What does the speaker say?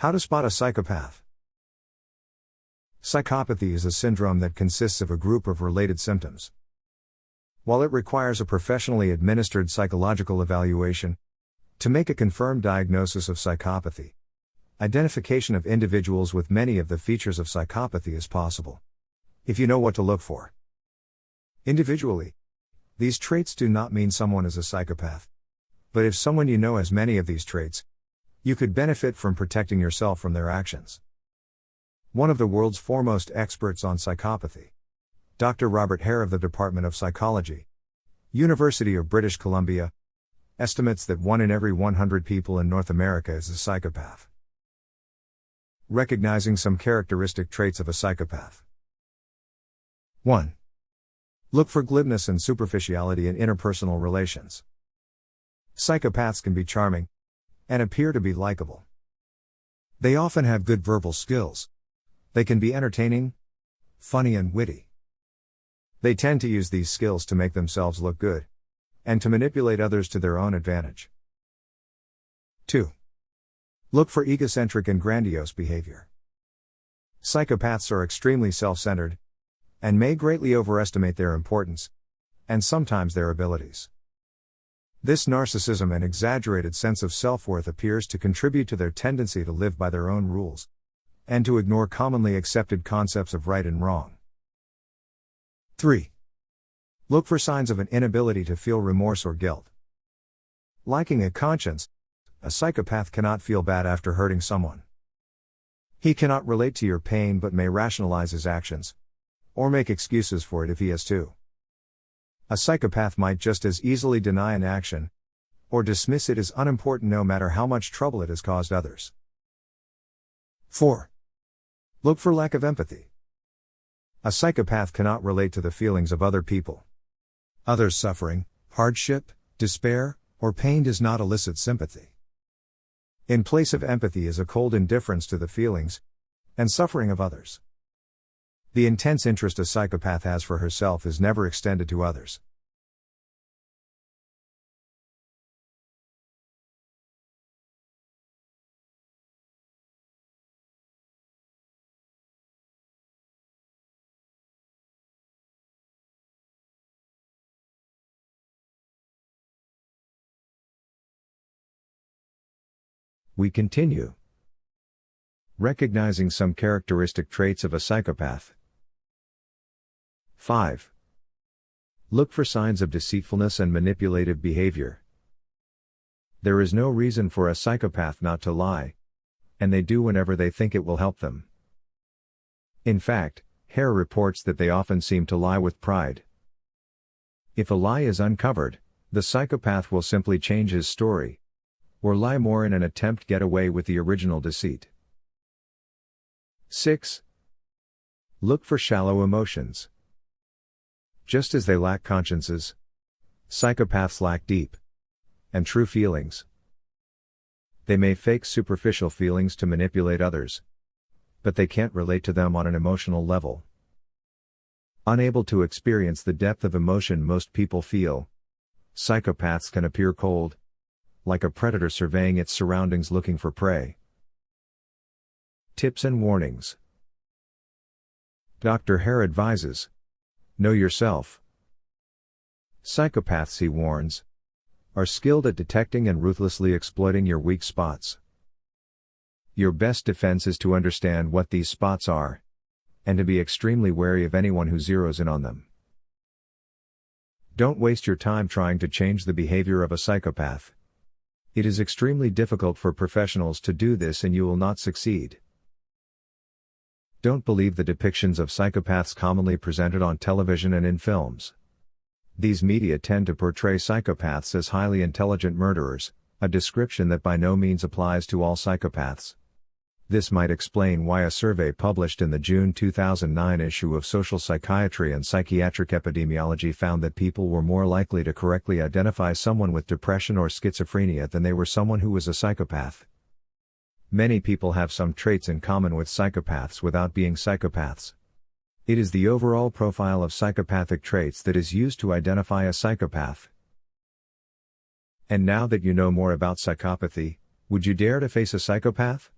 How to spot a psychopath. Psychopathy is a syndrome that consists of a group of related symptoms. While it requires a professionally administered psychological evaluation to make a confirmed diagnosis of psychopathy, identification of individuals with many of the features of psychopathy is possible, if you know what to look for. Individually, these traits do not mean someone is a psychopath. But if someone you know has many of these traits, you could benefit from protecting yourself from their actions. One of the world's foremost experts on psychopathy, Dr. Robert Hare of the Department of Psychology, University of British Columbia, estimates that 1 in every 100 people in North America is a psychopath. Recognizing some characteristic traits of a psychopath. 1. Look for glibness and superficiality in interpersonal relations. Psychopaths can be charming and appear to be likable. They often have good verbal skills. They can be entertaining, funny, and witty. They tend to use these skills to make themselves look good and to manipulate others to their own advantage. 2. Look for egocentric and grandiose behavior. Psychopaths are extremely self-centered and may greatly overestimate their importance and sometimes their abilities. This narcissism and exaggerated sense of self-worth appears to contribute to their tendency to live by their own rules and to ignore commonly accepted concepts of right and wrong. 3. Look for signs of an inability to feel remorse or guilt. Lacking a conscience, a psychopath cannot feel bad after hurting someone. He cannot relate to your pain but may rationalize his actions, or make excuses for it if he has to. A psychopath might just as easily deny an action, or dismiss it as unimportant no matter how much trouble it has caused others. 4. Look for lack of empathy. A psychopath cannot relate to the feelings of other people. Others' suffering, hardship, despair, or pain does not elicit sympathy. In place of empathy is a cold indifference to the feelings and suffering of others. The intense interest a psychopath has for herself is never extended to others. We continue. Recognizing some characteristic traits of a psychopath. 5. Look for signs of deceitfulness and manipulative behavior. There is no reason for a psychopath not to lie, and they do whenever they think it will help them. In fact, Hare reports that they often seem to lie with pride. If a lie is uncovered, the psychopath will simply change his story, or lie more in an attempt to get away with the original deceit. 6. Look for shallow emotions. Just as they lack consciences, psychopaths lack deep and true feelings. They may fake superficial feelings to manipulate others, but they can't relate to them on an emotional level. Unable to experience the depth of emotion most people feel, psychopaths can appear cold, like a predator surveying its surroundings looking for prey. Tips and warnings. Dr. Hare advises: know yourself. Psychopaths, he warns, are skilled at detecting and ruthlessly exploiting your weak spots. Your best defense is to understand what these spots are, and to be extremely wary of anyone who zeroes in on them. Don't waste your time trying to change the behavior of a psychopath. It is extremely difficult for professionals to do this and you will not succeed. Don't believe the depictions of psychopaths commonly presented on television and in films. These media tend to portray psychopaths as highly intelligent murderers, a description that by no means applies to all psychopaths. This might explain why a survey published in the June 2009 issue of Social Psychiatry and Psychiatric Epidemiology found that people were more likely to correctly identify someone with depression or schizophrenia than they were someone who was a psychopath. Many people have some traits in common with psychopaths without being psychopaths. It is the overall profile of psychopathic traits that is used to identify a psychopath. And now that you know more about psychopathy, would you dare to face a psychopath?